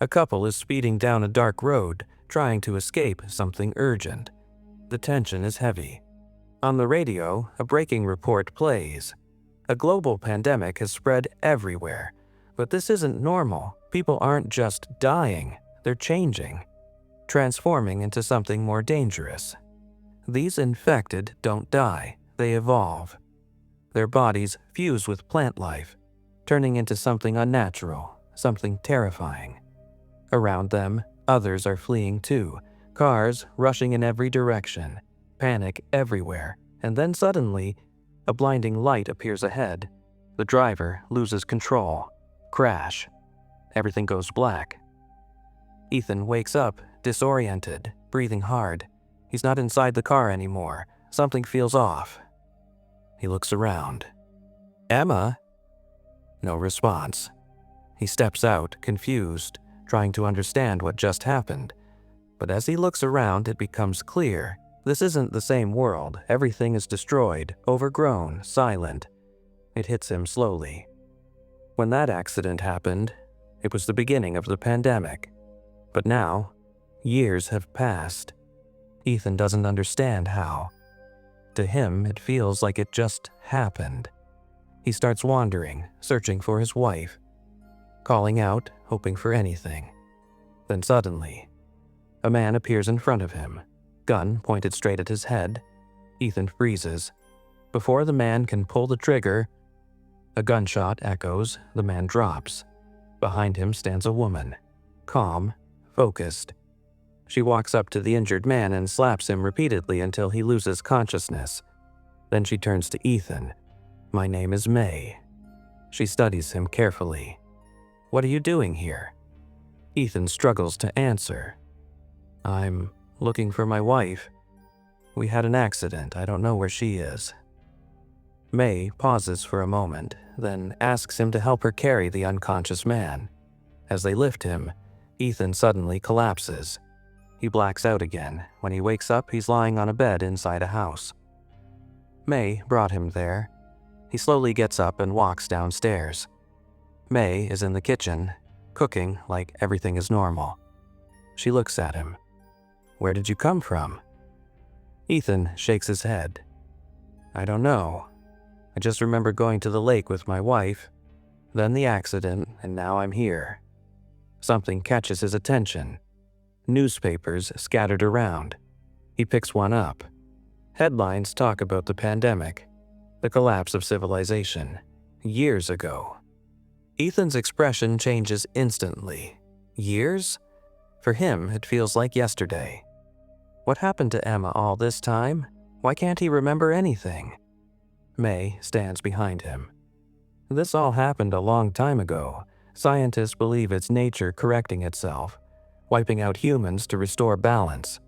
A couple is speeding down a dark road, trying to escape something urgent. The tension is heavy. On the radio, a breaking report plays. A global pandemic has spread everywhere. But this isn't normal. People aren't just dying, they're changing, transforming into something more dangerous. These infected don't die, they evolve. Their bodies fuse with plant life, turning into something unnatural, something terrifying. Around them, others are fleeing too, cars rushing in every direction, panic everywhere, and then suddenly, a blinding light appears ahead. The driver loses control. Crash. Everything goes black. Ethan wakes up, disoriented, breathing hard. He's not inside the car anymore. Something feels off. He looks around. Emma? No response. He steps out, confused, trying to understand what just happened. But as he looks around, it becomes clear. This isn't the same world. Everything is destroyed, overgrown, silent. It hits him slowly. When that accident happened, it was the beginning of the pandemic. But now, years have passed. Ethan doesn't understand how. To him, it feels like it just happened. He starts wandering, searching for his wife, calling out, hoping for anything. Then suddenly, a man appears in front of him, gun pointed straight at his head. Ethan freezes. Before the man can pull the trigger, a gunshot echoes, the man drops. Behind him stands a woman, calm, focused. She walks up to the injured man and slaps him repeatedly until he loses consciousness. Then she turns to Ethan. "My name is May." She studies him carefully. "What are you doing here?" Ethan struggles to answer. "I'm looking for my wife. We had an accident. I don't know where she is." May pauses for a moment, then asks him to help her carry the unconscious man. As they lift him, Ethan suddenly collapses. He blacks out again. When he wakes up, he's lying on a bed inside a house. May brought him there. He slowly gets up and walks downstairs. May is in the kitchen, cooking like everything is normal. She looks at him. "Where did you come from?" Ethan shakes his head. "I don't know. I just remember going to the lake with my wife, then the accident, and now I'm here." Something catches his attention. Newspapers scattered around. He picks one up. Headlines talk about the pandemic, the collapse of civilization, years ago. Ethan's expression changes instantly. Years? For him, it feels like yesterday. What happened to Emma all this time? Why can't he remember anything? May stands behind him. This all happened a long time ago. Scientists believe it's nature correcting itself, wiping out humans to restore balance.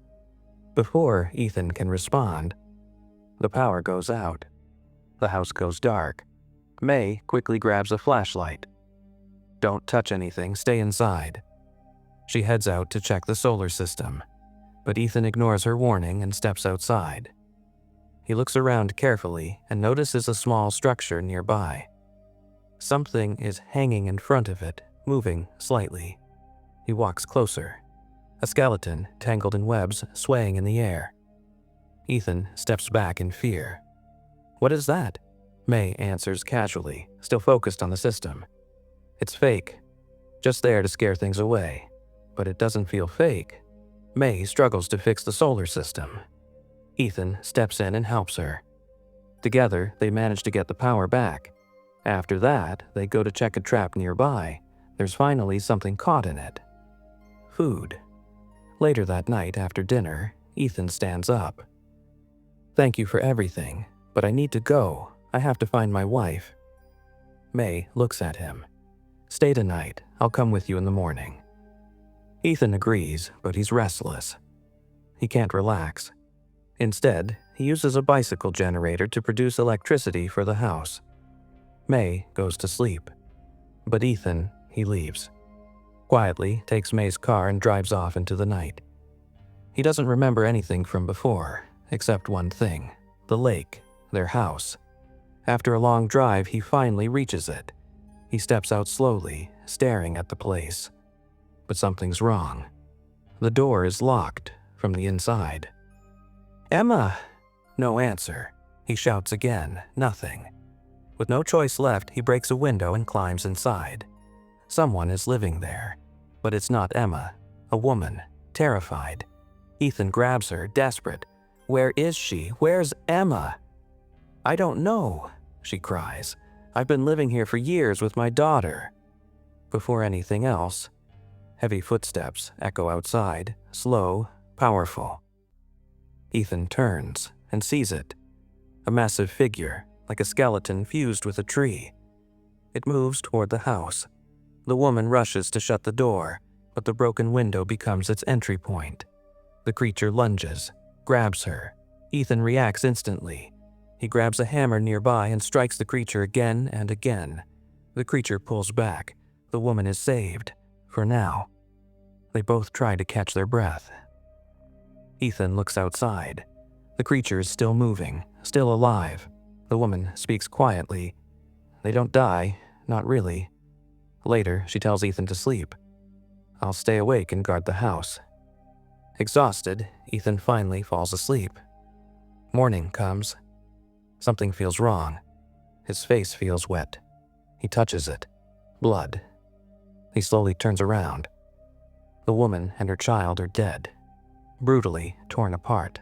Before Ethan can respond, the power goes out. The house goes dark. May quickly grabs a flashlight. "Don't touch anything, stay inside." She heads out to check the solar system, but Ethan ignores her warning and steps outside. He looks around carefully and notices a small structure nearby. Something is hanging in front of it, moving slightly. He walks closer. A skeleton, tangled in webs, swaying in the air. Ethan steps back in fear. "What is that?" May answers casually, still focused on the system. "It's fake. Just there to scare things away." But it doesn't feel fake. May struggles to fix the solar system. Ethan steps in and helps her. Together, they manage to get the power back. After that, they go to check a trap nearby. There's finally something caught in it. Food. Later that night, after dinner, Ethan stands up. "Thank you for everything, but I need to go. I have to find my wife." May looks at him. "Stay tonight. I'll come with you in the morning." Ethan agrees, but he's restless. He can't relax. Instead, he uses a bicycle generator to produce electricity for the house. May goes to sleep. But Ethan, he leaves. Quietly takes May's car and drives off into the night. He doesn't remember anything from before, except one thing: the lake, their house. After a long drive, he finally reaches it. He steps out slowly, staring at the place. but something's wrong. The door is locked from the inside. "Emma!" No answer. He shouts again. Nothing. With no choice left, he breaks a window and climbs inside. Someone is living there, but it's not Emma. A woman, terrified. Ethan grabs her, desperate. "Where is she? Where's Emma?" "I don't know," she cries. "I've been living here for years with my daughter." Before anything else, heavy footsteps echo outside, slow, powerful. Ethan turns and sees it. A massive figure, like a skeleton fused with a tree. It moves toward the house. The woman rushes to shut the door, but the broken window becomes its entry point. The creature lunges, grabs her. Ethan reacts instantly. He grabs a hammer nearby and strikes the creature again and again. The creature pulls back. The woman is saved, for now. They both try to catch their breath. Ethan looks outside. The creature is still moving, still alive. The woman speaks quietly. "They don't die, not really." Later, she tells Ethan to sleep. "I'll stay awake and guard the house." Exhausted, Ethan finally falls asleep. Morning comes. Something feels wrong. His face feels wet. He touches it. Blood. He slowly turns around. The woman and her child are dead, brutally torn apart.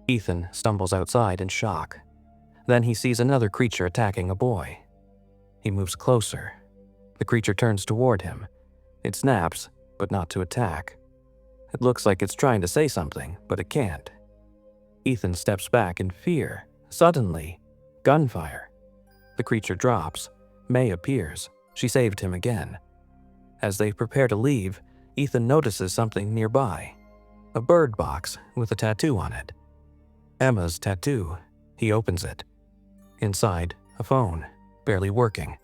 Ethan stumbles outside in shock. Then he sees another creature attacking a boy. He moves closer. The creature turns toward him. It snaps, but not to attack. It looks like it's trying to say something, but it can't. Ethan steps back in fear. Suddenly, gunfire. The creature drops. May appears. She saved him again. As they prepare to leave, Ethan notices something nearby. A bird box with a tattoo on it. Emma's tattoo. He opens it. Inside, a phone, barely working.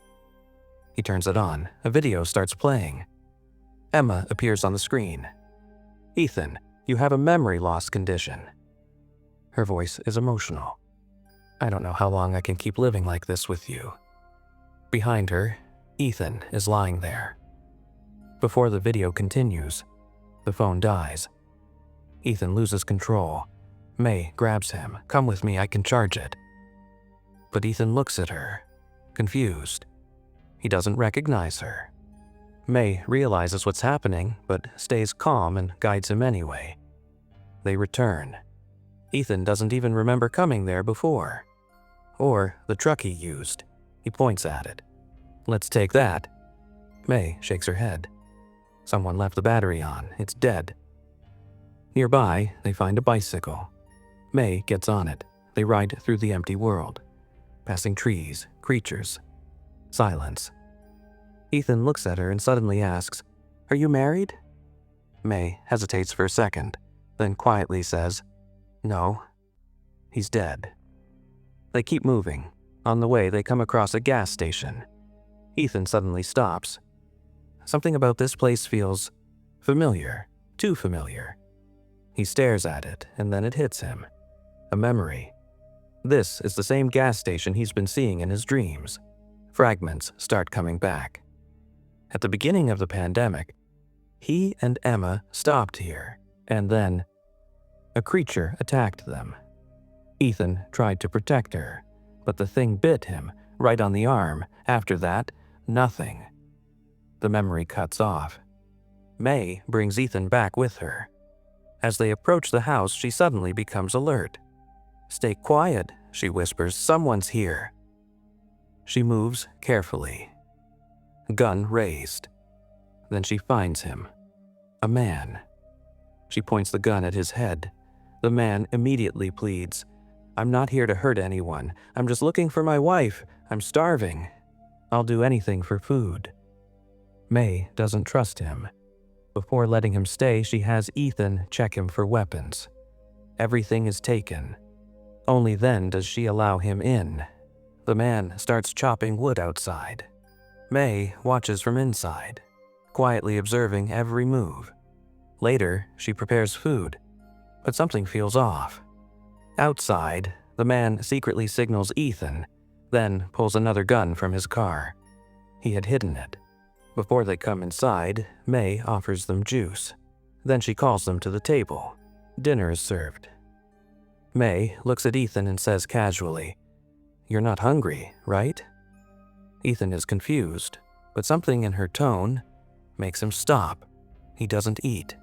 He turns it on. A video starts playing. Emma appears on the screen. "Ethan, you have a memory loss condition." Her voice is emotional. "I don't know how long I can keep living like this with you." Behind her, Ethan is lying there. Before the video continues, the phone dies. Ethan loses control. May grabs him. "Come with me, I can charge it." But Ethan looks at her, confused. He doesn't recognize her. May realizes what's happening, but stays calm and guides him anyway. They return. Ethan doesn't even remember coming there before. Or the truck he used. He points at it. "Let's take that." May shakes her head. Someone left the battery on. It's dead. Nearby, they find a bicycle. May gets on it. They ride through the empty world, passing trees, creatures. Silence. Ethan looks at her and suddenly asks, "Are you married?" May hesitates for a second, then quietly says, "No." He's dead. They keep moving. On the way, they come across a gas station. Ethan suddenly stops. Something about this place feels familiar, too familiar. He stares at it, and then it hits him. A memory. This is the same gas station he's been seeing in his dreams. Fragments start coming back. At the beginning of the pandemic, he and Emma stopped here, and then a creature attacked them. Ethan tried to protect her, but the thing bit him right on the arm. After that, nothing. The memory cuts off. May brings Ethan back with her. As they approach the house, she suddenly becomes alert. "Stay quiet," she whispers. "Someone's here." She moves carefully. Gun raised. Then she finds him. A man. She points the gun at his head. The man immediately pleads, "I'm not here to hurt anyone. I'm just looking for my wife. I'm starving. I'll do anything for food." May doesn't trust him. Before letting him stay, she has Ethan check him for weapons. Everything is taken. Only then does she allow him in. The man starts chopping wood outside. May watches from inside, quietly observing every move. Later, she prepares food, but something feels off. Outside, the man secretly signals Ethan, then pulls another gun from his car. He had hidden it. Before they come inside, May offers them juice. Then she calls them to the table. Dinner is served. May looks at Ethan and says casually, "You're not hungry, right?" Ethan is confused, but something in her tone makes him stop. He doesn't eat.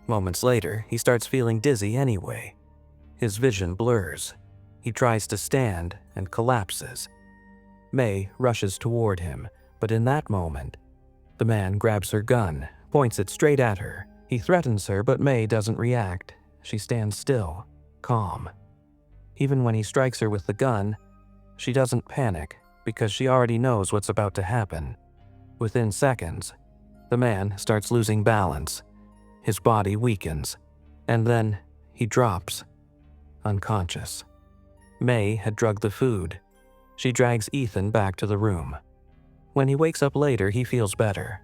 Moments later, he starts feeling dizzy anyway. His vision blurs. He tries to stand and collapses. May rushes toward him, but in that moment, the man grabs her gun, points it straight at her. He threatens her, but May doesn't react. She stands still, calm. Even when he strikes her with the gun, she doesn't panic because she already knows what's about to happen. Within seconds, the man starts losing balance. His body weakens, and then he drops, unconscious. May had drugged the food. She drags Ethan back to the room. When he wakes up later, he feels better.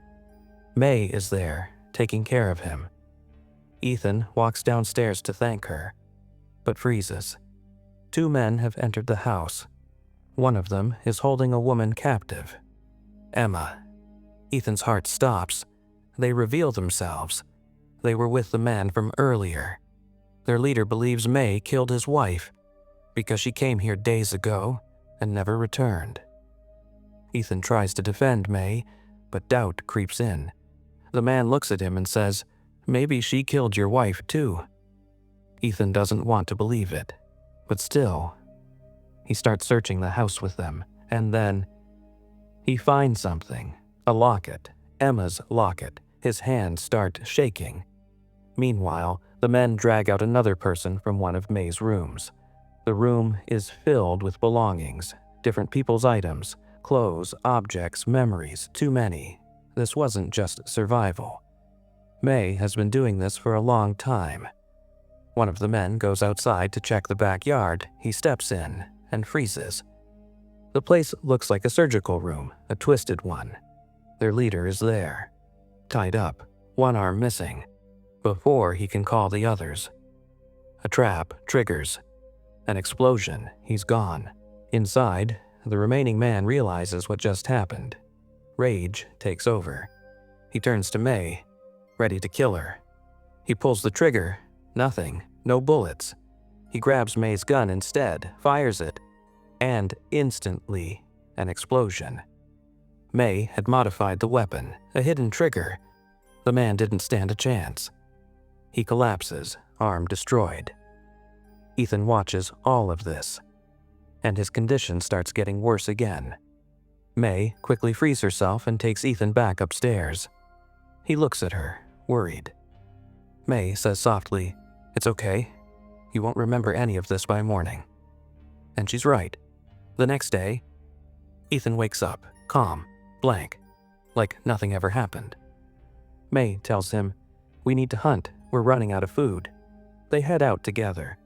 May is there, taking care of him. Ethan walks downstairs to thank her, but freezes. 2 men have entered the house. One of them is holding a woman captive. Emma. Ethan's heart stops. They reveal themselves. They were with the man from earlier. Their leader believes May killed his wife because she came here days ago and never returned. Ethan tries to defend May, but doubt creeps in. The man looks at him and says, "Maybe she killed your wife too." Ethan doesn't want to believe it, but still, he starts searching the house with them, and then he finds something, a locket, Emma's locket. His hands start shaking. Meanwhile, the men drag out another person from one of May's rooms. The room is filled with belongings, different people's items, clothes, objects, memories, too many. This wasn't just survival. May has been doing this for a long time. One of the men goes outside to check the backyard. He steps in and freezes. The place looks like a surgical room, a twisted one. Their leader is there, tied up, one arm missing, before he can call the others. A trap triggers. An explosion. He's gone. Inside, the remaining man realizes what just happened. Rage takes over. He turns to May, ready to kill her. He pulls the trigger. Nothing. No bullets. He grabs May's gun instead, fires it, and instantly, an explosion. May had modified the weapon, a hidden trigger. The man didn't stand a chance. He collapses, arm destroyed. Ethan watches all of this, and his condition starts getting worse again. May quickly frees herself and takes Ethan back upstairs. He looks at her, worried. May says softly, "It's okay. You won't remember any of this by morning." And she's right. The next day, Ethan wakes up, calm, blank, like nothing ever happened. May tells him, "We need to hunt. We're running out of food." They head out together.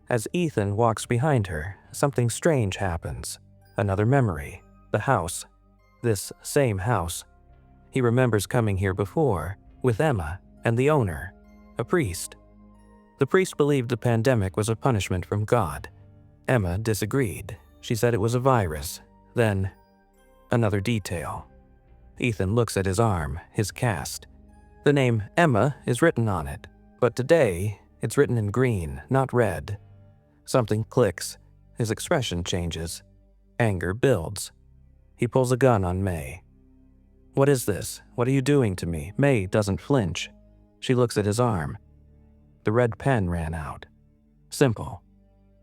As Ethan walks behind her, something strange happens. Another memory. The house. This same house. He remembers coming here before, with Emma and the owner, a priest. The priest believed the pandemic was a punishment from God. Emma disagreed. She said it was a virus. Then, another detail. Ethan looks at his arm, his cast. The name Emma is written on it, but today, it's written in green, not red. Something clicks. His expression changes. Anger builds. He pulls a gun on May. "What is this? What are you doing to me?" May doesn't flinch. She looks at his arm. The red pen ran out. Simple.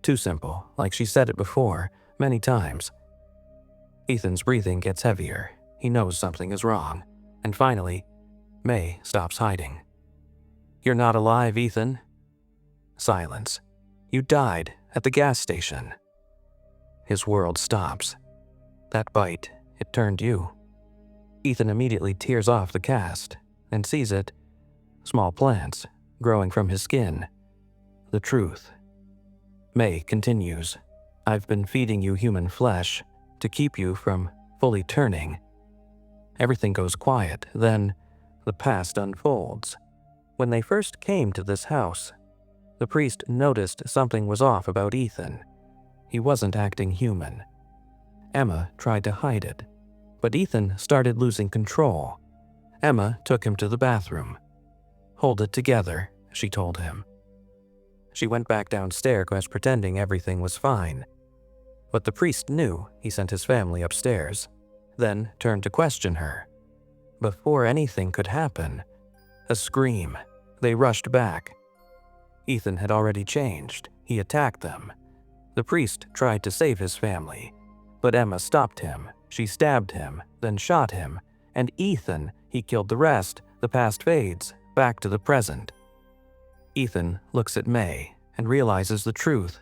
Too simple, like she said it before, many times. Ethan's breathing gets heavier. He knows something is wrong. And finally, May stops hiding. "You're not alive, Ethan." Silence. "You died at the gas station." His world stops. That bite, it turned you. Ethan immediately tears off the cast and sees it. Small plants growing from his skin. The truth. May continues, "I've been feeding you human flesh to keep you from fully turning." Everything goes quiet, then the past unfolds. When they first came to this house, the priest noticed something was off about Ethan. He wasn't acting human. Emma tried to hide it, But Ethan started losing control. Emma took him to the bathroom. "Hold it together," she told him. She went back downstairs pretending everything was fine. But the priest knew he sent his family upstairs, then turned to question her. Before anything could happen, a scream. They rushed back. Ethan had already changed. He attacked them. The priest tried to save his family, but Emma stopped him. She stabbed him, then shot him, and Ethan, he killed the rest. The past fades, back to the present. Ethan looks at May and realizes the truth.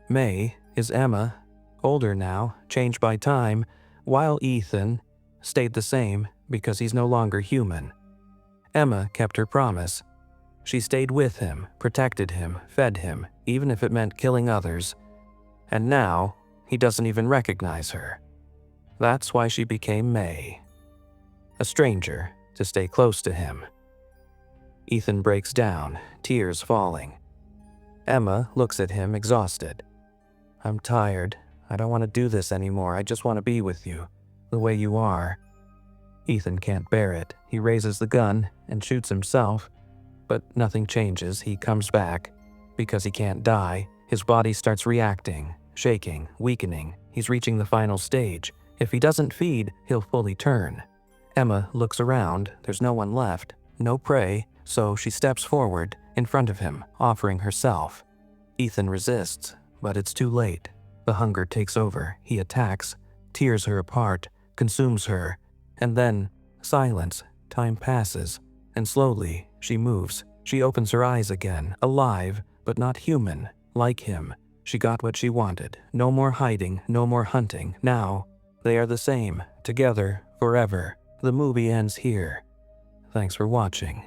May is Emma, older now, changed by time, while Ethan stayed the same because he's no longer human. Emma kept her promise. She stayed with him, protected him, fed him, even if it meant killing others. And now, he doesn't even recognize her. That's why she became May. A stranger to stay close to him. Ethan breaks down, tears falling. Emma looks at him exhausted. "I'm tired. I don't want to do this anymore. I just want to be with you, the way you are." Ethan can't bear it. He raises the gun and shoots himself. But nothing changes. He comes back. Because he can't die, his body starts reacting, shaking, weakening. He's reaching the final stage. If he doesn't feed, he'll fully turn. Emma looks around. There's no one left, no prey, so she steps forward in front of him, offering herself. Ethan resists, but it's too late. The hunger takes over. He attacks, tears her apart, consumes her, and then silence. Time passes, and slowly she moves. She opens her eyes again, alive, but not human, like him. She got what she wanted. No more hiding, no more hunting. Now, they are the same, together, forever. The movie ends here. Thanks for watching.